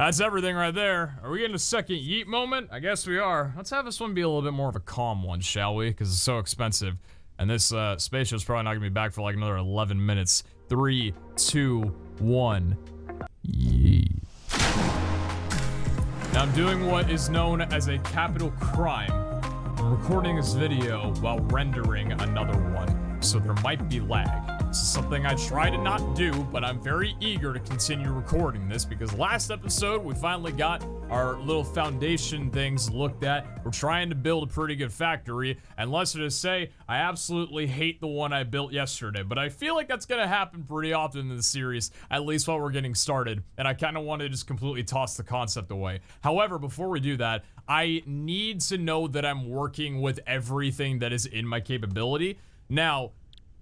That's everything right there. Are we getting a second yeet moment? I guess we are. Let's have this one be a little bit more of a calm one, shall we? Because it's so expensive. And this spaceship's probably not going to be back for like another 11 minutes. 3, 2, 1. Yeet. Now I'm doing what is known as a capital crime. I'm recording this video while rendering another one. So there might be lag. This is something I try to not do, but I'm very eager to continue recording this because last episode we finally got our little foundation things looked at. We're trying to build a pretty good factory, and let's just say I absolutely hate the one I built yesterday, but I feel like that's gonna happen pretty often in the series, at least while we're getting started, and I kind of want to just completely toss the concept away. However, before we do that, I need to know that I'm working with everything that is in my capability. Now,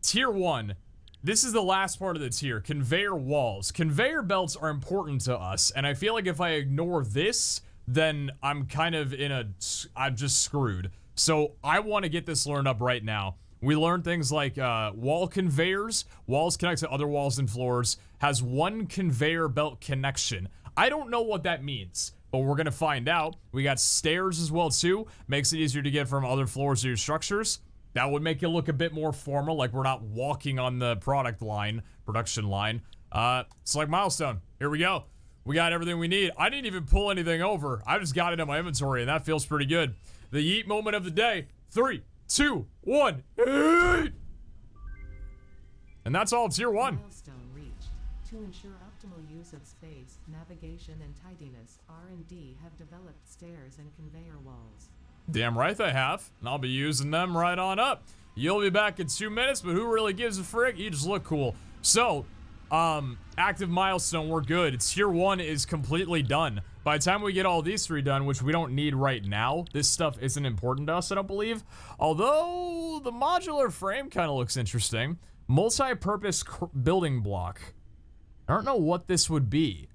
tier 1. This is the last part of the tier, conveyor walls. Conveyor belts are important to us, and I feel like if I ignore this, then I'm kind of I'm just screwed. So I want to get this learned up right now. We learned things like wall conveyors, walls connect to other walls and floors, has one conveyor belt connection. I don't know what that means, but we're gonna find out. We got stairs as well too, makes it easier to get from other floors to your structures. That would make it look a bit more formal, like we're not walking on the production line. Select milestone. Here we go. We got everything we need. I didn't even pull anything over. I just got it in my inventory, and that feels pretty good. The yeet moment of the day. 3, 2, 1. Yeet! And that's all tier 1. Milestone reached. To ensure optimal use of space, navigation, and tidiness, R&D have developed stairs and conveyor walls. Damn right they have, and I'll be using them right on up. You'll be back in 2 minutes, but who really gives a frick? You just look cool. So, active milestone, we're good. Tier 1 is completely done. By the time we get all these 3 done, which we don't need right now, this stuff isn't important to us, I don't believe. Although, the modular frame kind of looks interesting. Multi-purpose building block. I don't know what this would be.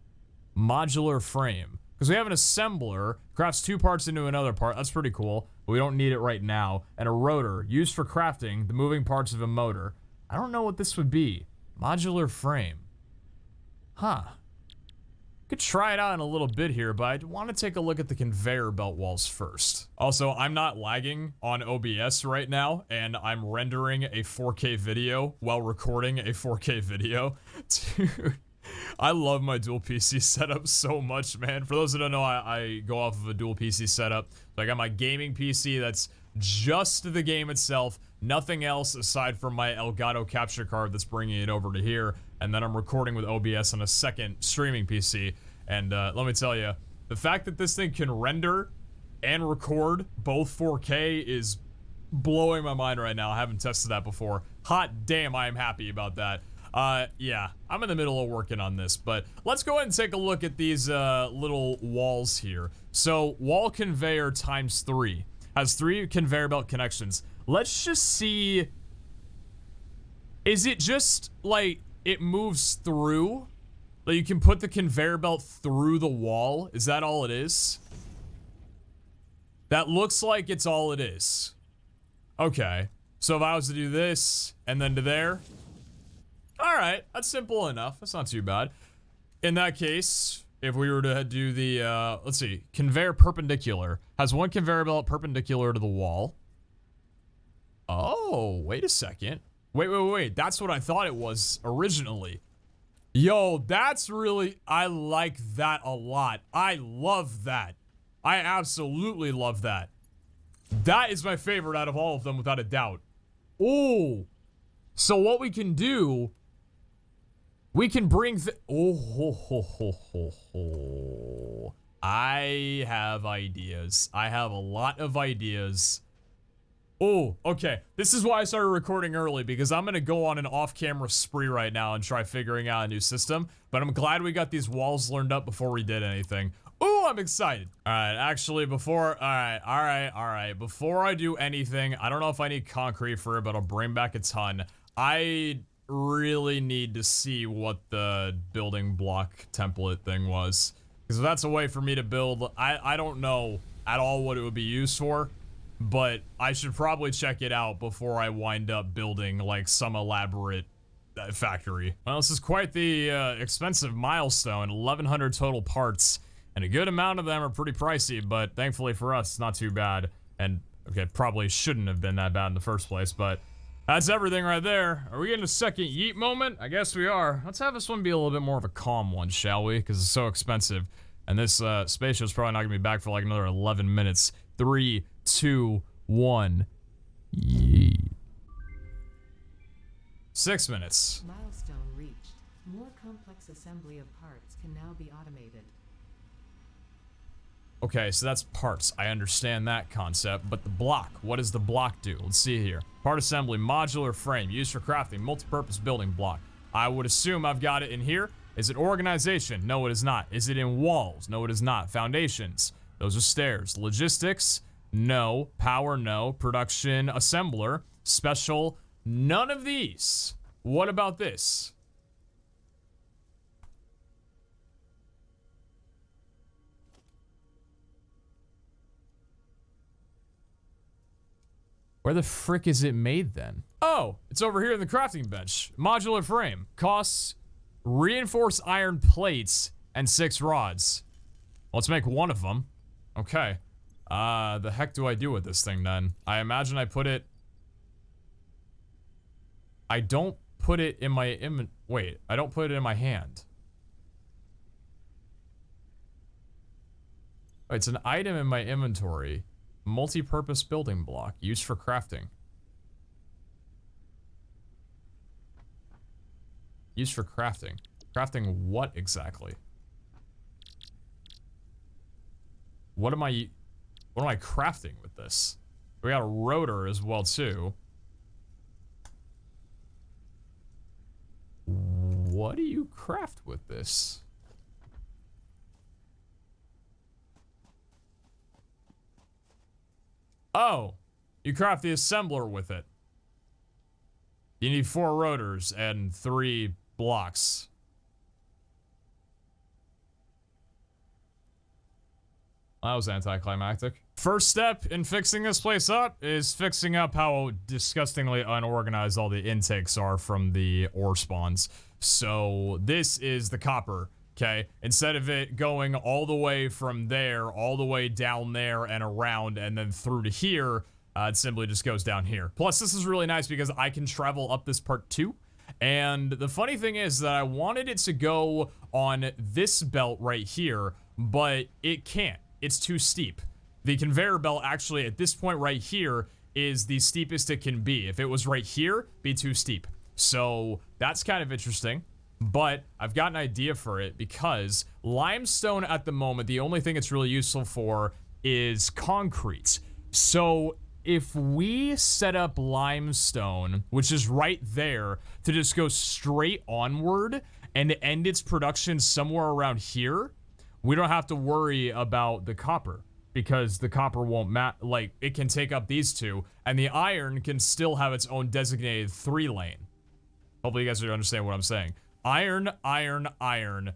Modular frame. Because we have an assembler, crafts 2 parts into another part. That's pretty cool. But we don't need it right now. And a rotor, used for crafting the moving parts of a motor. I don't know what this would be. Modular frame. Huh. Could try it out in a little bit here, but I want to take a look at the conveyor belt walls first. Also, I'm not lagging on OBS right now, and I'm rendering a 4K video while recording a 4K video. Dude. I love my dual PC setup so much, man. For those that don't know, I go off of a dual PC setup. So I got my gaming PC that's just the game itself, nothing else aside from my Elgato capture card that's bringing it over to here, and then I'm recording with OBS on a second streaming PC. And let me tell you, the fact that this thing can render and record both 4K is blowing my mind right now. I haven't tested that before. Hot damn, I am happy about that. Yeah, I'm in the middle of working on this, but let's go ahead and take a look at these, little walls here. So, wall conveyor times 3 has 3 conveyor belt connections. Let's just see, is it just, like, it moves through? Like, you can put the conveyor belt through the wall? Is that all it is? That looks like it's all it is. Okay, so if I was to do this, and then to there... Alright, that's simple enough. That's not too bad. In that case, if we were to do the, let's see, conveyor perpendicular. Has 1 conveyor belt perpendicular to the wall. Oh, wait a second. Wait. That's what I thought it was originally. Yo, that's really, I like that a lot. I love that. I absolutely love that. That is my favorite out of all of them, without a doubt. Oh, so what we can do... We can bring I have ideas. I have a lot of ideas. Oh, okay. This is why I started recording early, because I'm gonna go on an off-camera spree right now and try figuring out a new system. But I'm glad we got these walls learned up before we did anything. Oh, I'm excited. All right, actually, before I do anything, I don't know if I need concrete for it, but I'll bring back a ton. I really need to see what the building block template thing was, because if that's a way for me to build, I don't know at all what it would be used for, but I should probably check it out before I wind up building like some elaborate factory. Well, this is quite the expensive milestone. 1,100 total parts. and a good amount of them are pretty pricey, but thankfully for us, it's not too bad. And, okay, probably shouldn't have been that bad in the first place, but that's everything right there. Are we getting a second yeet moment? I guess we are. Let's have this one be a little bit more of a calm one, shall we? Because it's so expensive. And this spaceship's probably not going to be back for like another 11 minutes. 3, 2, 1. Yeet. 6 minutes. Milestone reached. More complex assembly of parts can now be automated. Okay, so that's parts. I understand that concept, but the block, what does the block do? Let's see here. Part assembly, modular frame, used for crafting, multi-purpose building block. I would assume I've got it in here. Is it organization? No, it is not. Is it in walls? No, it is not. Foundations? Those are stairs. Logistics? No. Power? No. Production? Assembler? Special? None of these. What about this? Where the frick is it made then? Oh, it's over here in the crafting bench. Modular frame. Costs reinforced iron plates and 6 rods. Let's make one of them. Okay. The heck do I do with this thing then? I imagine I put it... I don't put it in my wait, I don't put it in my hand. Oh, it's an item in my inventory. Multi-purpose building block used for crafting. Used for crafting. Crafting what exactly? What am I crafting with this? We got a rotor as well too. What do you craft with this? Oh, you craft the assembler with it. You need 4 rotors and 3 blocks. That was anticlimactic. First step in fixing this place up is fixing up how disgustingly unorganized all the intakes are from the ore spawns. So this is the copper, okay? Instead of it going all the way from there, all the way down there and around and then through to here, it simply just goes down here. Plus, this is really nice because I can travel up this part too. And the funny thing is that I wanted it to go on this belt right here, but it can't. It's too steep. The conveyor belt actually at this point right here is the steepest it can be. If it was right here, be too steep. So that's kind of interesting, but I've got an idea for it because limestone at the moment, the only thing it's really useful for is concrete. So if we set up limestone, which is right there, to just go straight onward and end its production somewhere around here, we don't have to worry about the copper because the copper won't like it can take up these two and the iron can still have its own designated 3-lane. Hopefully you guys understand what I'm saying. Iron, iron, iron,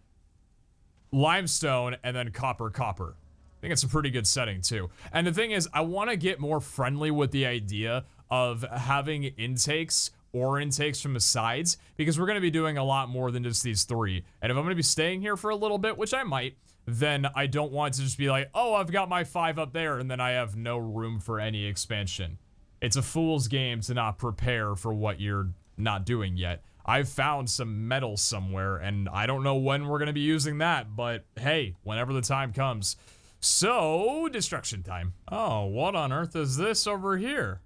limestone, and then copper, copper. I think it's a pretty good setting too. And the thing is, I want to get more friendly with the idea of having intakes or intakes from the sides because we're going to be doing a lot more than just these 3. And if I'm going to be staying here for a little bit, which I might, then I don't want to just be like, oh, I've got my 5 up there and then I have no room for any expansion. It's a fool's game to not prepare for what you're not doing yet. I've found some metal somewhere and I don't know when we're going to be using that, but hey, whenever the time comes. So, destruction time. Oh, what on earth is this over here?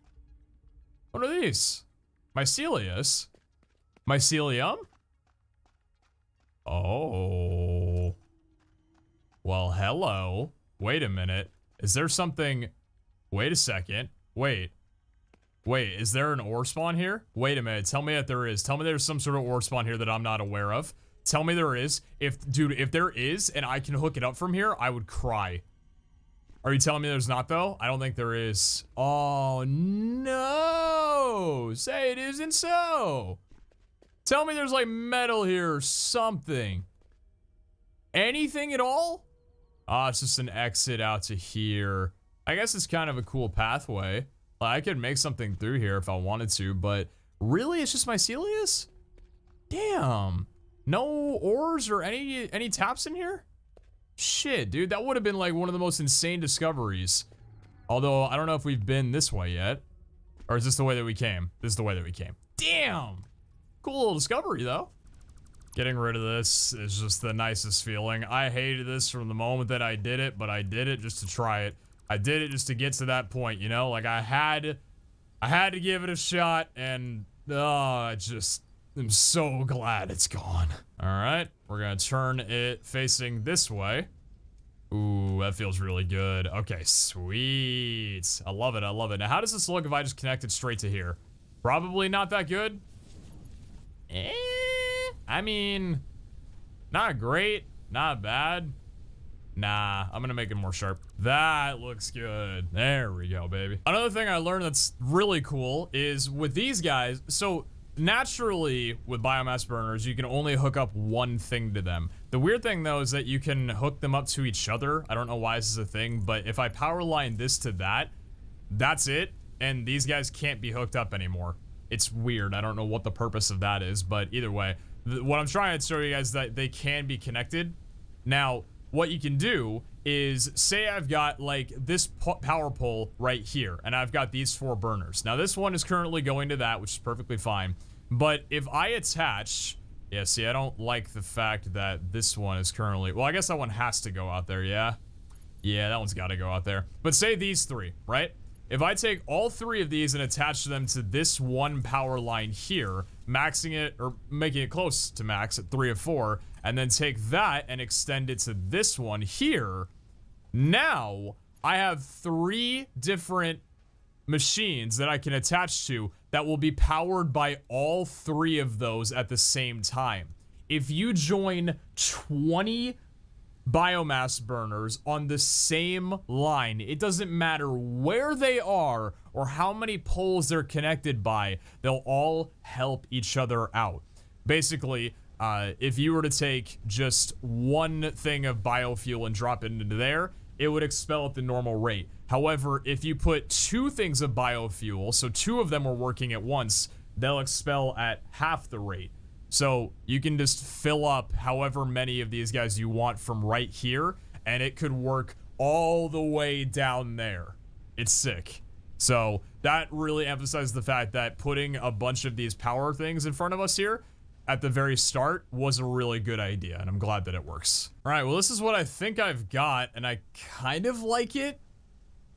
What are these? Mycelius? Mycelium? Oh. Well, hello. Wait a minute. Is there something... Wait a second. Wait, is there an ore spawn here? Wait a minute. Tell me that there is. Tell me there's some sort of ore spawn here that I'm not aware of. Tell me there is. Dude, if there is and I can hook it up from here, I would cry. Are you telling me there's not, though? I don't think there is. Oh, no. Say it isn't so. Tell me there's, like, metal here or something. Anything at all? Ah, it's just an exit out to here. I guess it's kind of a cool pathway. I could make something through here if I wanted to, but really, it's just Mycelius? Damn. No ores or any taps in here? Shit, dude, that would have been like one of the most insane discoveries. Although, I don't know if we've been this way yet. Or is this the way that we came? This is the way that we came. Damn! Cool little discovery, though. Getting rid of this is just the nicest feeling. I hated this from the moment that I did it, but I did it just to try it. I did it just to get to that point, you know? Like, I had to give it a shot, and, I just am so glad it's gone. Alright, we're gonna turn it facing this way. Ooh, that feels really good. Okay, sweet. I love it, I love it. Now, how does this look if I just connect it straight to here? Probably not that good. I mean, not great, not bad. Nah, I'm gonna make it more sharp. That looks good. There we go, baby. Another thing I learned that's really cool is with these guys, so naturally with biomass burners, you can only hook up one thing to them. The weird thing though is that you can hook them up to each other. I don't know why this is a thing, but if I power line this to that, that's it, and these guys can't be hooked up anymore. It's weird. I don't know what the purpose of that is, but either way, what I'm trying to show you guys is that they can be connected. Now, what you can do is, say I've got like this power pole right here, and I've got these 4 burners. Now, this one is currently going to that, which is perfectly fine. But if I attach, yeah, see, I don't like the fact that this one is currently, well, I guess that one has to go out there, yeah? Yeah, that one's got to go out there. But say these 3, right? If I take all 3 of these and attach them to this one power line here, maxing it, or making it close to max at 3 of 4, and then take that and extend it to this one here, now I have 3 different machines that I can attach to that will be powered by all 3 of those at the same time. If you join 20 biomass burners on the same line, it doesn't matter where they are or how many poles they're connected by, they'll all help each other out. Basically, if you were to take just one thing of biofuel and drop it into there, it would expel at the normal rate. However, if you put 2 things of biofuel, so 2 of them are working at once, they'll expel at half the rate. So you can just fill up however many of these guys you want from right here, and it could work all the way down there. It's sick. So that really emphasizes the fact that putting a bunch of these power things in front of us here at the very start was a really good idea, and I'm glad that it works. All right, well, this is what I think I've got, and I kind of like it.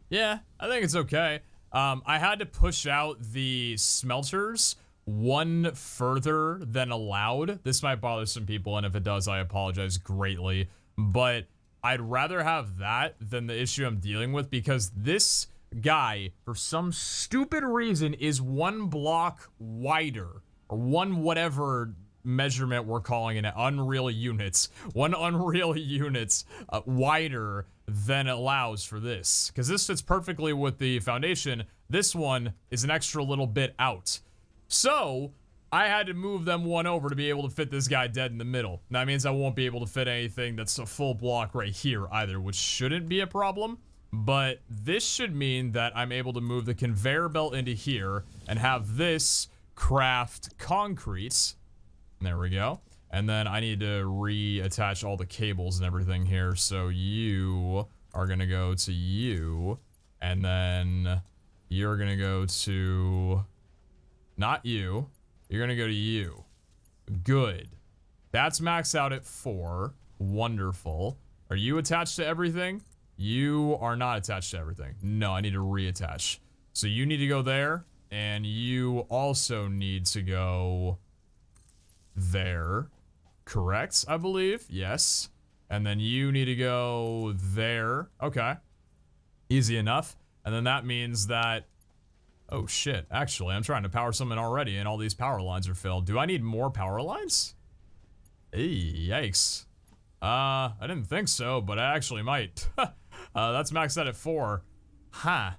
Yeah, I think it's okay. I had to push out the smelters one further than allowed. This might bother some people, and if it does, I apologize greatly. But I'd rather have that than the issue I'm dealing with, because this guy, for some stupid reason, is 1 block wider, or 1 whatever measurement we're calling it, unreal units, 1 unreal units wider than allows for this. Because this fits perfectly with the foundation. This one is an extra little bit out. So, I had to move them 1 over to be able to fit this guy dead in the middle. That means I won't be able to fit anything that's a full block right here either, which shouldn't be a problem. But this should mean that I'm able to move the conveyor belt into here and have this craft concrete. There we go. And then I need to reattach all the cables and everything here. So you are going to go to you. And then you're going to go to... Not you. You're going to go to you. Good. That's maxed out at 4. Wonderful. Are you attached to everything? You are not attached to everything. No, I need to reattach. So you need to go there. And you also need to go there. Correct, I believe. Yes. And then you need to go there. Okay. Easy enough. And then that means that... Oh shit, actually, I'm trying to power something already and all these power lines are filled. Do I need more power lines? Hey, yikes. I didn't think so, but I actually might. That's maxed out at 4. Huh.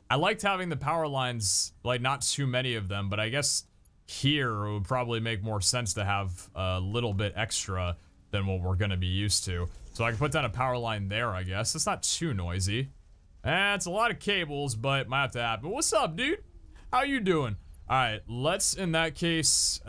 I liked having the power lines, like, not too many of them, but I guess here it would probably make more sense to have a little bit extra than what we're gonna be used to. So I can put down a power line there, I guess. It's not too noisy. It's a lot of cables, but might have to happen. What's up, dude? How you doing? All right, let's, in that case,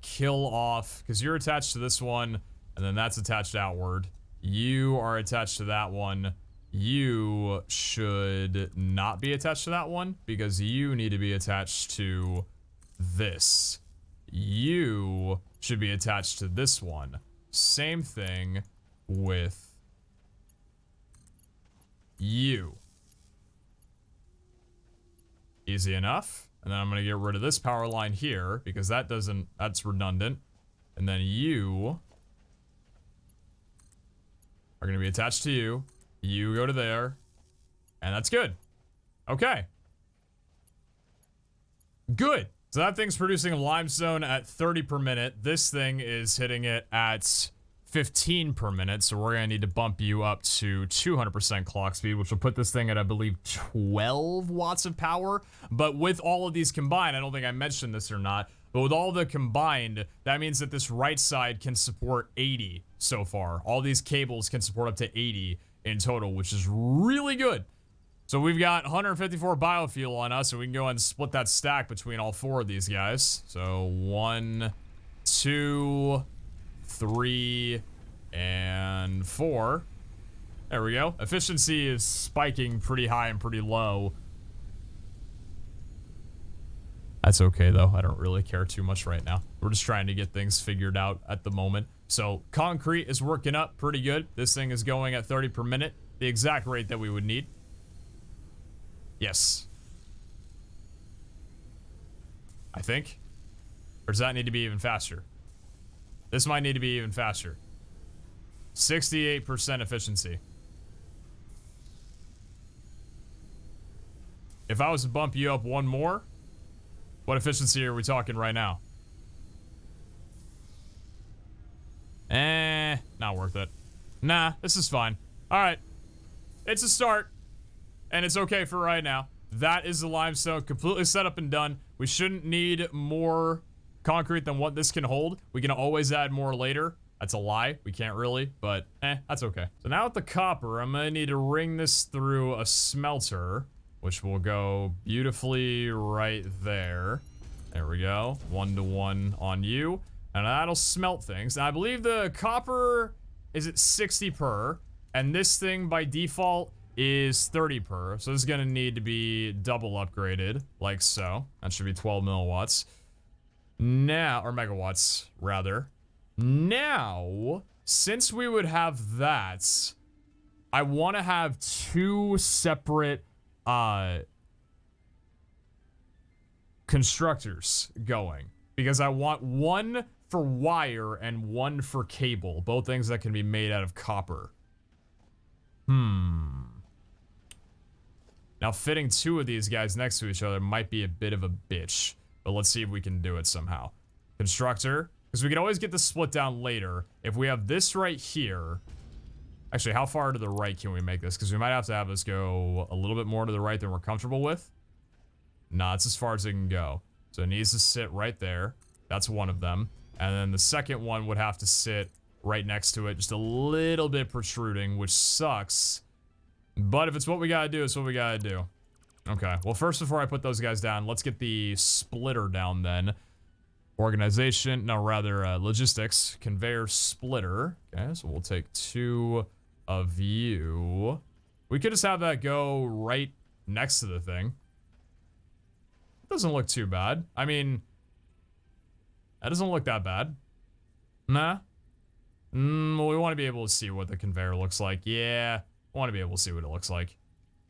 kill off, because you're attached to this one. And then that's attached outward. You are attached to that one. You should not be attached to that one because you need to be attached to this. You should be attached to this one. Same thing with you. Easy enough. And then I'm going to get rid of this power line here because that's redundant. And then you are going to be attached to you. You go to there. And that's good. Okay. Good. So that thing's producing limestone at 30 per minute. This thing is hitting it at 15 per minute. So we're going to need to bump you up to 200% clock speed, which will put this thing at, I believe, 12 watts of power. But with all of these combined, I don't think I mentioned this or not, but with all the combined, that means that this right side can support 80 so far. All these cables can support up to 80 in total, which is really good. So we've got 154 biofuel on us, and we can go ahead and split that stack between all 4 of these guys. So 1, 2, 3, and 4. There we go. Efficiency is spiking pretty high and pretty low. That's okay, though. I don't really care too much right now. We're just trying to get things figured out at the moment. So concrete is working up pretty good. This thing is going at 30 per minute, the exact rate that we would need. Yes. I think. Or does that need to be even faster? This might need to be even faster. 68% efficiency. If I was to bump you up one more, what efficiency are we talking right now? Not worth it. Nah, this is fine. Alright. It's a start. And it's okay for right now. That is the limestone completely set up and done. We shouldn't need more concrete than what this can hold. We can always add more later. That's a lie. We can't really, but that's okay. So now with the copper, I'm gonna need to ring this through a smelter, which will go beautifully right there. There we go. 1 to 1 on you. And that'll smelt things. Now I believe the copper is at 60 per, and this thing by default is 30 per. So this is gonna need to be double upgraded, like so. That should be 12 milliwatts. Now, or megawatts, rather. Now, since we would have that, I want to have 2 separate constructors going. Because I want one for wire and one for cable. Both things that can be made out of copper. Now, fitting 2 of these guys next to each other might be a bit of a bitch. But let's see if we can do it somehow. Constructor. Because we can always get this split down later. If we have this right here. Actually, how far to the right can we make this? Because we might have to have this go a little bit more to the right than we're comfortable with. Nah, it's as far as it can go. So it needs to sit right there. That's one of them. And then the second one would have to sit right next to it. Just a little bit protruding, which sucks. But if it's what we gotta do, it's what we gotta do. Okay, well first before I put those guys down, let's get the splitter down then. Organization, no rather logistics, conveyor splitter. Okay, so we'll take 2 of you. We could just have that go right next to the thing. Doesn't look too bad. I mean, that doesn't look that bad. Nah. Well, we want to be able to see what the conveyor looks like. Yeah, I want to be able to see what it looks like.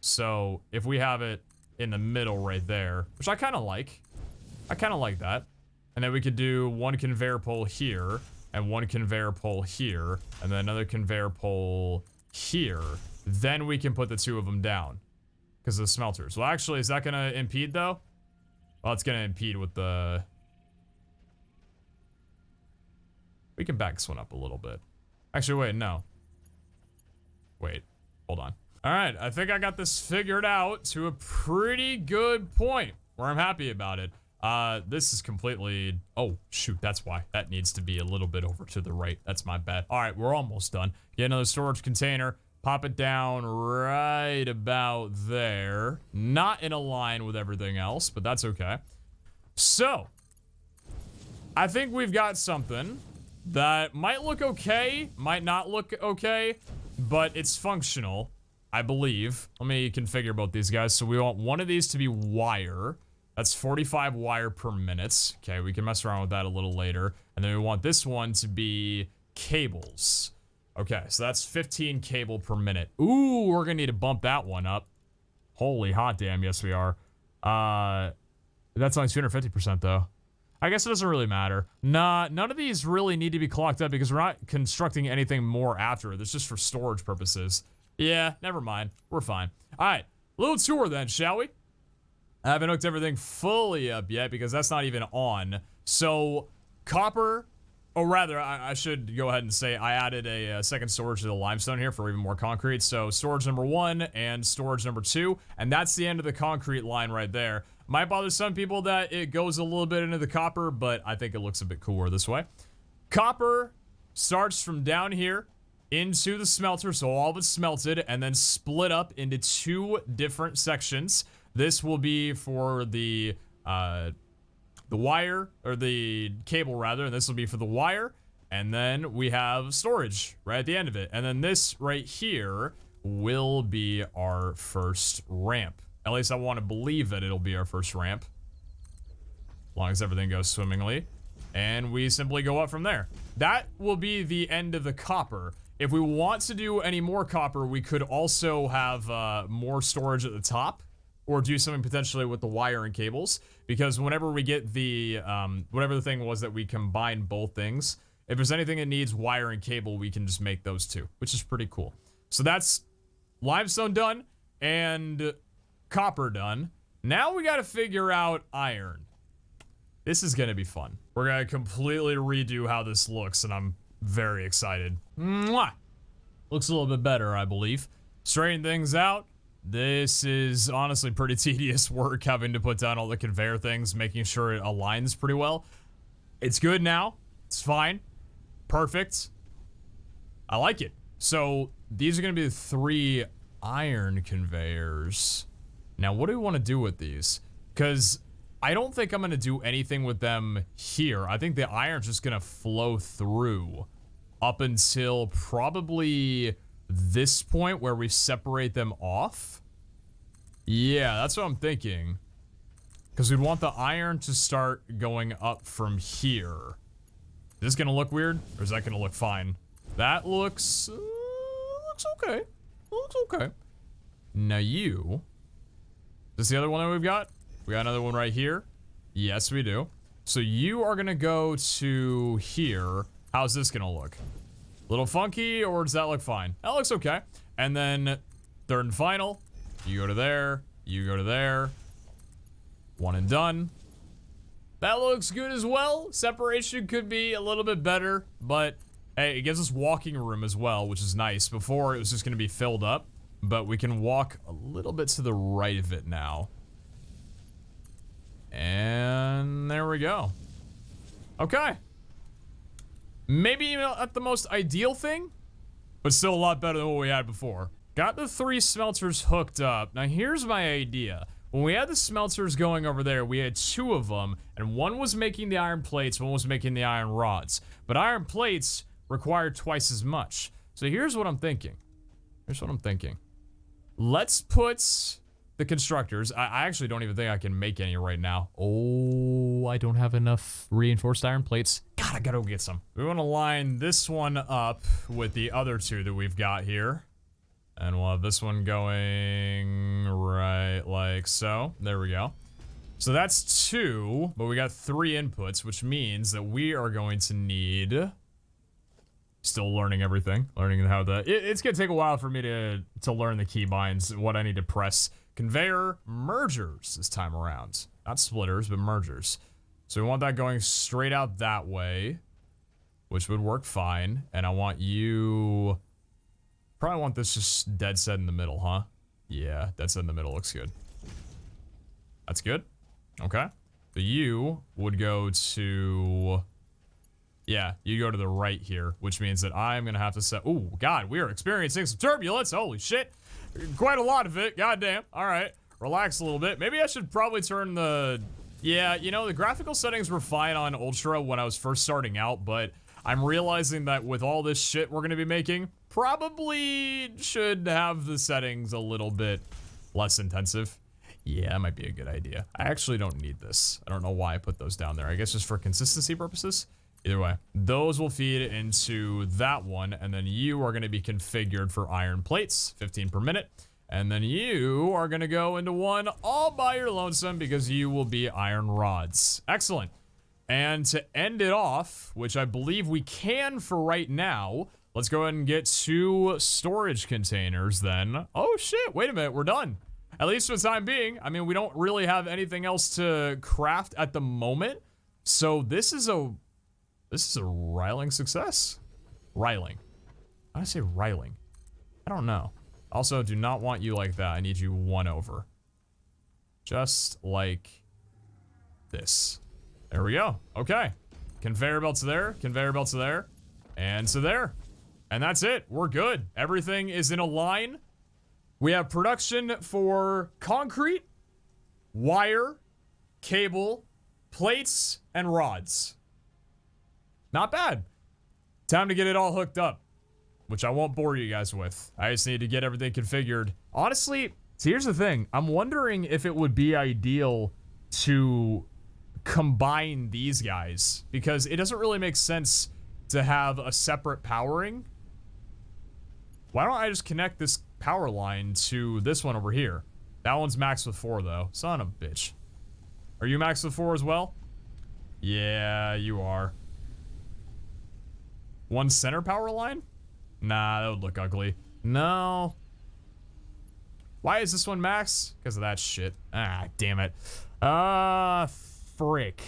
So if we have it in the middle right there, which I kind of like. I kind of like that. And then we could do 1 conveyor pole here, and 1 conveyor pole here, and then another conveyor pole here. Then we can put the 2 of them down. Because of the smelters. Well, actually, is that going to impede, though? Well, it's going to impede with the... We can back this one up a little bit. Actually, wait, no. Wait, hold on. Alright, I think I got this figured out to a pretty good point, where I'm happy about it. This is completely... Oh, shoot, that's why. That needs to be a little bit over to the right. That's my bad. Alright, we're almost done. Get another storage container. Pop it down right about there. Not in a line with everything else, but that's okay. So, I think we've got something that might look okay, might not look okay, but it's functional, I believe. Let me configure both these guys. So we want one of these to be wire. That's 45 wire per minute. Okay, we can mess around with that a little later. And then we want this one to be cables. Okay, so that's 15 cable per minute. Ooh, we're gonna need to bump that one up. Holy hot damn, yes we are. That's only 250% though. I guess it doesn't really matter. Nah, none of these really need to be clocked up because we're not constructing anything more after it. It's just for storage purposes. Yeah, never mind. We're fine. All right, little tour then, shall we? I haven't hooked everything fully up yet because that's not even on. So, copper, or rather, I should go ahead and say I added a second storage to the limestone here for even more concrete. So, storage number 1 and storage number 2, and that's the end of the concrete line right there. Might bother some people that it goes a little bit into the copper, but I think it looks a bit cooler this way. Copper starts from down here into the smelter, so all of it's smelted, and then split up into 2 different sections. This will be for the wire, or the cable rather, and this will be for the wire. And then we have storage right at the end of it. And then this right here will be our first ramp. At least I want to believe that it'll be our first ramp. As long as everything goes swimmingly. And we simply go up from there. That will be the end of the copper. If we want to do any more copper, we could also have more storage at the top. Or do something potentially with the wire and cables, because whenever we get the, whatever the thing was that we combine both things, if there's anything that needs wire and cable, we can just make those 2, which is pretty cool. So that's limestone done and copper done. Now we got to figure out iron. This is going to be fun. We're going to completely redo how this looks, and I'm very excited. Mwah! Looks a little bit better, I believe. Straighten things out. This is honestly pretty tedious work, having to put down all the conveyor things, making sure it aligns pretty well. It's good now. It's fine. Perfect. I like it. So these are going to be the 3 iron conveyors. Now, what do we want to do with these? Because I don't think I'm going to do anything with them here. I think the iron's just going to flow through up until probably this point where we separate them off. Yeah, that's what I'm thinking. Because we'd want the iron to start going up from here. Is this gonna look weird? Or is that gonna look fine? That looks okay. Looks okay. Now you... Is this the other one that we've got? We got another one right here. Yes, we do. So you are gonna go to here. How's this gonna look? Little funky, or does that look fine? That looks okay. And then third and final, you go to there, you go to there. One and done. That looks good as well. Separation could be a little bit better, but hey, it gives us walking room as well, which is nice. Before it was just gonna be filled up, but we can walk a little bit to the right of it now. And there we go. Okay. Maybe not the most ideal thing, but still a lot better than what we had before. Got the 3 smelters hooked up. Now here's my idea. When we had the smelters going over there, we had 2 of them, and one was making the iron plates, one was making the iron rods. But iron plates require twice as much. So here's what I'm thinking. Let's put the constructors. I actually don't even think I can make any right now. Oh, I don't have enough reinforced iron plates. God, I gotta go get some. We want to line this one up with the other 2 that we've got here. And we'll have this one going right like so. There we go. So that's 2, but we got 3 inputs, which means that we are going to need... Still learning everything. Learning how the... It's gonna take a while for me to learn the keybinds, what I need to press. Conveyor mergers this time around. Not splitters, but mergers. So we want that going straight out that way, which would work fine. And I want you... Probably want this just dead set in the middle, huh? Yeah, dead set in the middle looks good. That's good. Okay. So you would go to... Yeah, you go to the right here, which means that I'm gonna have to set... Oh, God, we are experiencing some turbulence. Holy shit. Quite a lot of it. Goddamn. All right. Relax a little bit. Maybe I should probably turn the... Yeah, you know, the graphical settings were fine on Ultra when I was first starting out, but I'm realizing that with all this shit we're going to be making, probably should have the settings a little bit less intensive. Yeah, that might be a good idea. I actually don't need this. I don't know why I put those down there. I guess just for consistency purposes. Either way, those will feed into that one, and then you are going to be configured for iron plates, 15 per minute. And then you are going to go into one all by your lonesome because you will be iron rods. Excellent. And to end it off, which I believe we can for right now, let's go ahead and get 2 storage containers then. Oh shit, wait a minute, we're done. At least for the time being. I mean, we don't really have anything else to craft at the moment. So this is a riling success. Riling. How do I say riling? I don't know. Also, do not want you like that. I need you 1 over. Just like this. There we go. Okay. Conveyor belts there. Conveyor belts there. And so there. And that's it. We're good. Everything is in a line. We have production for concrete, wire, cable, plates, and rods. Not bad. Time to get it all hooked up, which I won't bore you guys with. I just need to get everything configured. Honestly, so here's the thing. I'm wondering if it would be ideal to combine these guys, because it doesn't really make sense to have a separate powering. Why don't I just connect this power line to this one over here? That one's maxed with 4 though. Son of a bitch. Are you maxed with 4 as well? Yeah, you are. One center power line? Nah, that would look ugly. No. Why is this one max? Because of that shit. Ah, damn it. Frick.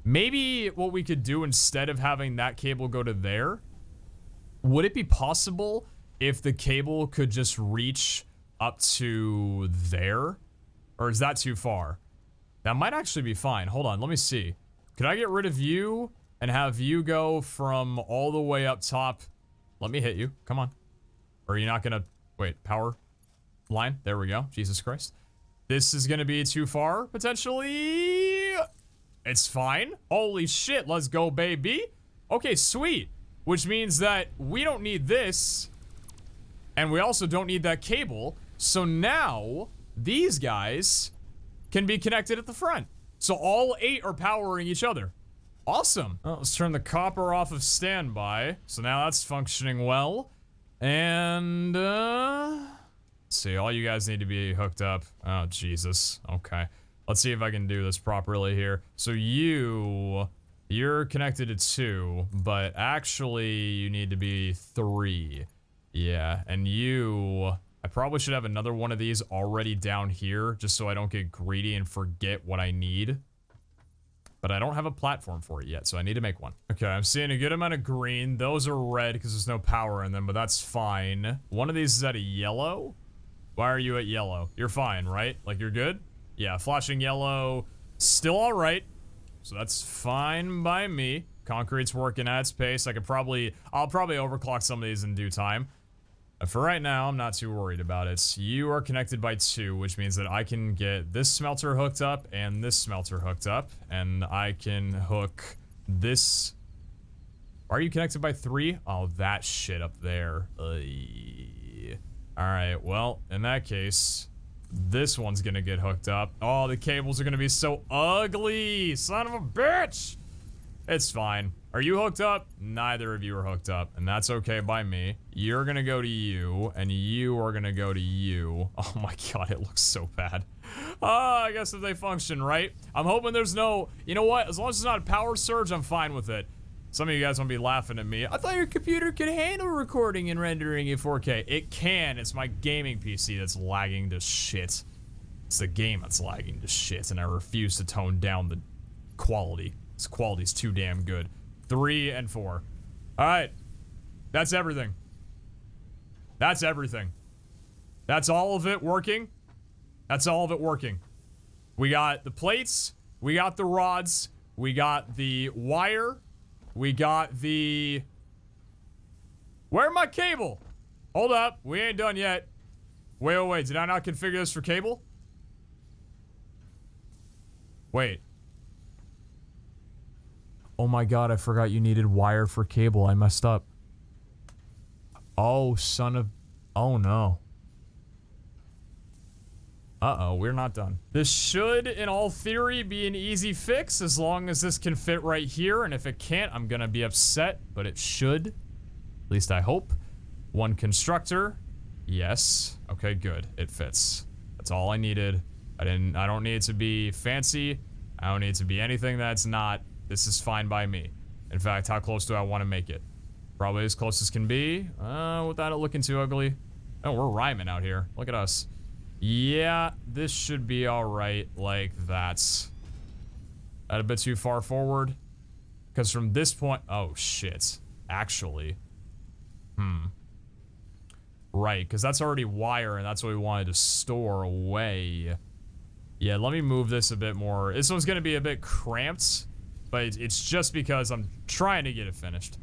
Maybe what we could do instead of having that cable go to there, would it be possible if the cable could just reach up to there? Or is that too far? That might actually be fine. Hold on, let me see. Could I get rid of you and have you go from all the way up top? Let me hit you. Come on. Or are you not gonna... Wait, power line? There we go. Jesus Christ. This is gonna be too far, potentially. It's fine. Holy shit, let's go, baby. Okay, sweet. Which means that we don't need this. And we also don't need that cable. So now, these guys can be connected at the front. So all 8 are powering each other. Awesome. Well, let's turn the copper off of standby. So now that's functioning well. And, let's see, all you guys need to be hooked up. Oh, Jesus. Okay. Let's see if I can do this properly here. So you're connected to 2, but actually you need to be 3. Yeah, and I probably should have another one of these already down here, just so I don't get greedy and forget what I need. But I don't have a platform for it yet, so I need to make one. Okay, I'm seeing a good amount of green. Those are red because there's no power in them, but that's fine. One of these is at a yellow. Why are you at yellow? You're fine, right? Like, you're good? Yeah, flashing yellow, still all right. So that's fine by me. Concrete's working at its pace. I'll probably overclock some of these in due time. But for right now, I'm not too worried about it. You are connected by 2, which means that I can get this smelter hooked up and this smelter hooked up. And I can hook this. Are you connected by 3? Oh, that shit up there. Alright, well, in that case, this one's gonna get hooked up. Oh, the cables are gonna be so ugly! Son of a bitch! It's fine. Are you hooked up? Neither of you are hooked up, and that's okay by me. You're gonna go to you, and you are gonna go to you. Oh my god, it looks so bad. I guess if they function, right? I'm hoping there's no... You know what? As long as it's not a power surge, I'm fine with it. Some of you guys won't be laughing at me. I thought your computer could handle recording and rendering in 4K. It can. It's my gaming PC that's lagging to shit. It's the game that's lagging to shit, and I refuse to tone down the quality. This quality's too damn good. 3 and 4. Alright. That's everything. That's everything. That's all of it working. That's all of it working. We got the plates. We got the rods. We got the wire. We got the... Where's my cable? Hold up. We ain't done yet. Wait. Did I not configure this for cable? Wait. Oh my god, I forgot you needed wire for cable. I messed up. Oh, son of... Oh no. Uh-oh, we're not done. This should, in all theory, be an easy fix as long as this can fit right here. And if it can't, I'm gonna be upset, but it should. At least I hope. One constructor. Yes. Okay, good. It fits. That's all I needed. I don't need it to be fancy. I don't need it to be anything that's not. This is fine by me. In fact, how close do I want to make it? Probably as close as can be. Without it looking too ugly. Oh, we're rhyming out here. Look at us. Yeah, this should be alright like that. That a bit too far forward? Because from this point... Oh, shit. Actually. Right, because that's already wire, and that's what we wanted to store away. Yeah, let me move this a bit more. This one's going to be a bit cramped, but it's just because I'm trying to get it finished.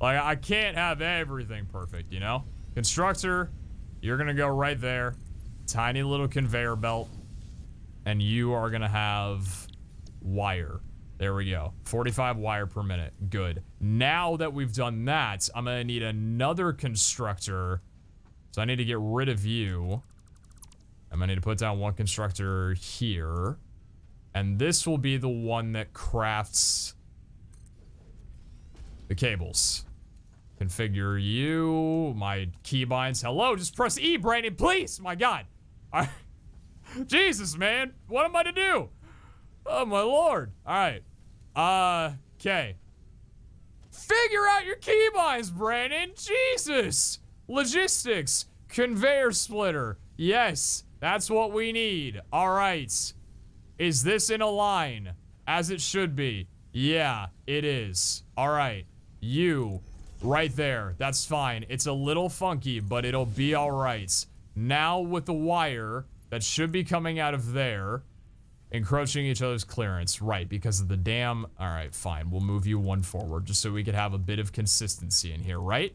Like, I can't have everything perfect, you know? Constructor, you're going to go right there. Tiny little conveyor belt. And you are going to have wire. There we go. 45 wire per minute. Good. Now that we've done that, I'm going to need another constructor. So I need to get rid of you. I'm going to need to put down one constructor here. And this will be the one that crafts the cables. Configure you. My keybinds. Hello, just press E, Brandon, please. My God. Jesus, man. What am I to do? Oh, my Lord. All right. Okay. Figure out your keybinds, Brandon. Jesus. Logistics. Conveyor splitter. Yes, that's what we need. All right. Is this in a line? As it should be. Yeah, it is. All right. You, right there. That's fine. It's a little funky, but it'll be all right. Now with the wire that should be coming out of there, encroaching each other's clearance. Right, because of the dam. All right, fine. We'll move you one forward just so we could have a bit of consistency in here, right?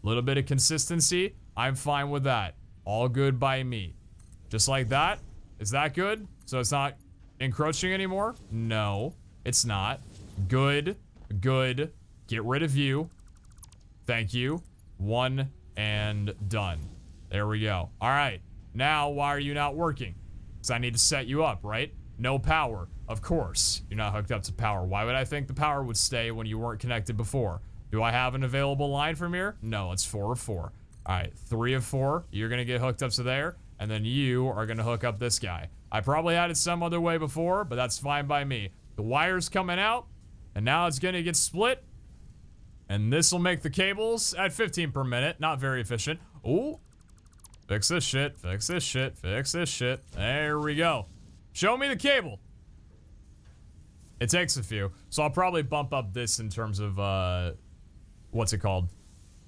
A little bit of consistency. I'm fine with that. All good by me. Just like that. Is that good? So it's not encroaching anymore? No, it's not. Good. Good. Get rid of you. Thank you. One and done. There we go. All right. Now, why are you not working? Because I need to set you up, right? No power. Of course. You're not hooked up to power. Why would I think the power would stay when you weren't connected before? Do I have an available line from here? No, it's 4 of 4. All right, 3 of 4. You're going to get hooked up to there. And then you are going to hook up this guy. I probably had it some other way before, but that's fine by me. The wire's coming out. And now it's going to get split. And this will make the cables at 15 per minute. Not very efficient. Ooh. Fix this shit. Fix this shit. Fix this shit. There we go. Show me the cable. It takes a few. So I'll probably bump up this in terms of, what's it called?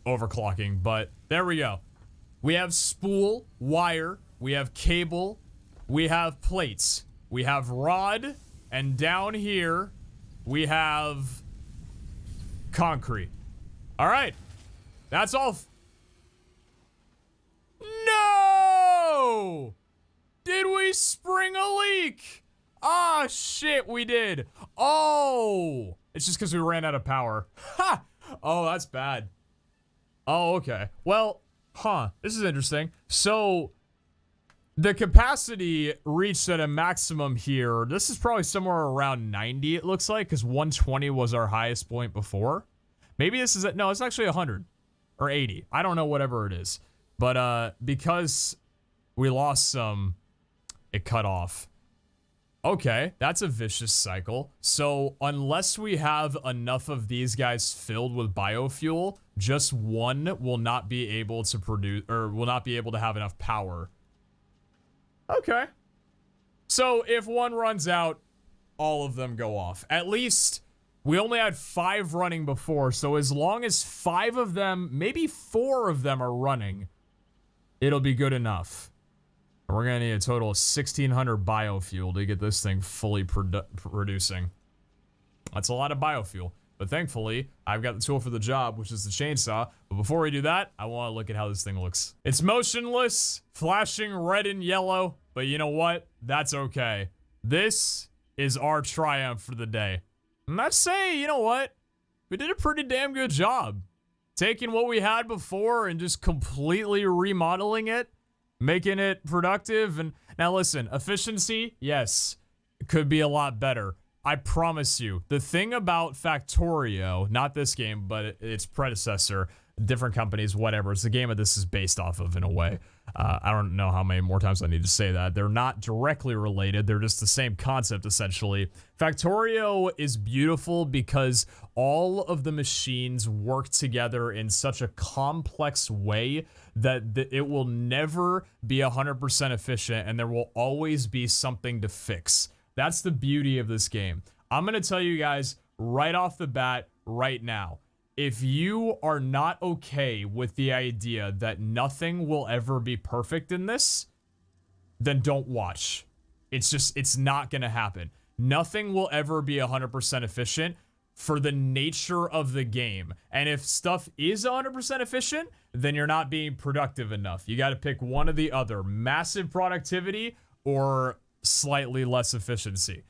Overclocking. But there we go. We have spool, wire. We have cable. We have plates. We have rod. And down here, we have concrete. All right. That's all. No! Did we spring a leak? Ah, shit, we did. Oh! It's just because we ran out of power. Ha! Oh, that's bad. Oh, okay. Well, this is interesting. So, the capacity reached at a maximum here. This is probably somewhere around 90, it looks like, because 120 was our highest point before. Maybe this is it. No, it's actually 100 or 80. I don't know, whatever it is. But because we lost some, it cut off. Okay, that's a vicious cycle. So unless we have enough of these guys filled with biofuel, just one will not be able to produce, or will not be able to have enough power. Okay. So if one runs out, all of them go off. At least we only had 5 running before, so as long as 5 of them, maybe 4 of them are running, it'll be good enough. We're gonna need a total of 1,600 biofuel to get this thing fully producing. That's a lot of biofuel. But thankfully, I've got the tool for the job, which is the chainsaw. But before we do that, I want to look at how this thing looks. It's motionless, flashing red and yellow. But you know what? That's okay. This is our triumph for the day. And I'd say, you know what? We did a pretty damn good job. Taking what we had before and just completely remodeling it, making it productive. And now listen, efficiency, yes, it could be a lot better. I promise you. The thing about Factorio, not this game, but its predecessor, different companies, whatever. It's the game that this is based off of in a way. I don't know how many more times I need to say that. They're not directly related. They're just the same concept, essentially. Factorio is beautiful because all of the machines work together in such a complex way that it will never be 100% efficient, and there will always be something to fix. That's the beauty of this game. I'm going to tell you guys right off the bat, right now, if you are not okay with the idea that nothing will ever be perfect in this, then don't watch. It's not going to happen. Nothing will ever be 100% efficient for the nature of the game. And if stuff is 100% efficient, then you're not being productive enough. You got to pick one or the other. Massive productivity or slightly less efficiency.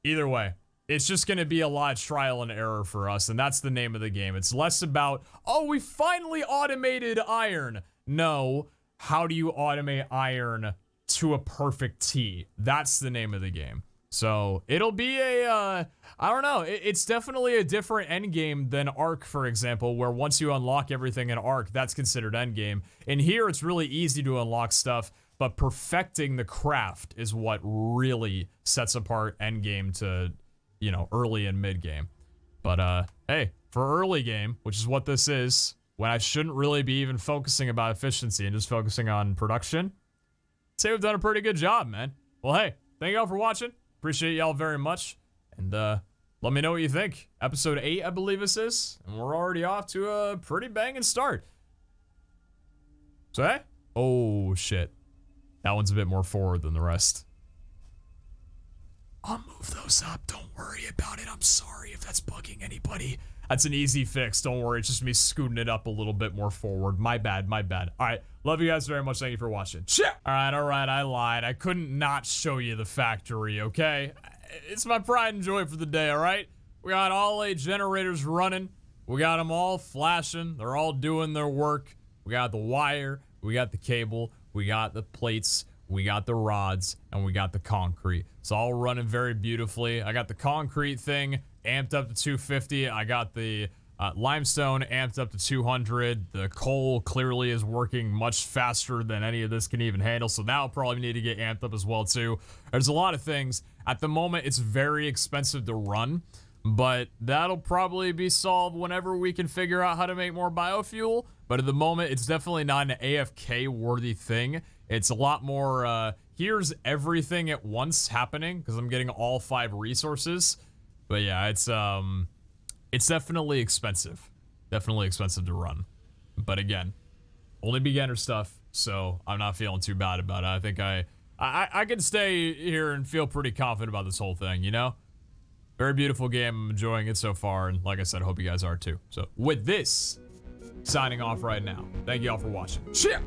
Either way. It's just going to be a lot of trial and error for us, and that's the name of the game. It's less about, oh, we finally automated iron. No, how do you automate iron to a perfect T? That's the name of the game. So it'll be I don't know. It's definitely a different end game than Ark, for example, where once you unlock everything in Ark, that's considered end game. And here, it's really easy to unlock stuff, but perfecting the craft is what really sets apart end game to, you know, early and mid game. But hey, for early game, which is what this is, when I shouldn't really be even focusing about efficiency and just focusing on production, I'd say we've done a pretty good job, man. Well, hey, thank y'all for watching. Appreciate y'all very much. And let me know what you think. Episode 8, I believe this is. And we're already off to a pretty banging start. So hey, oh shit. That one's a bit more forward than the rest. I'll move those up. Don't worry about it. I'm sorry if that's bugging anybody. That's an easy fix. Don't worry. It's just me scooting it up a little bit more forward. My bad. My bad. All right. Love you guys very much. Thank you for watching. Shit. All right. I lied. I couldn't not show you the factory, okay? It's my pride and joy for the day, all right? We got all 8 generators running. We got them all flashing. They're all doing their work. We got the wire. We got the cable. We got the plates. We got the rods, and we got the concrete. It's all running very beautifully. I got the concrete thing amped up to 250. I got the limestone amped up to 200. The coal clearly is working much faster than any of this can even handle, so that'll probably need to get amped up as well too. There's a lot of things. At the moment, it's very expensive to run, but that'll probably be solved whenever we can figure out how to make more biofuel. But at the moment, it's definitely not an AFK-worthy thing. It's a lot more, here's everything at once happening, because I'm getting all 5 resources. But yeah, it's definitely expensive. Definitely expensive to run. But again, only beginner stuff, so I'm not feeling too bad about it. I think I can stay here and feel pretty confident about this whole thing, you know? Very beautiful game. I'm enjoying it so far, and like I said, I hope you guys are too. So with this, signing off right now. Thank you all for watching. Cheers!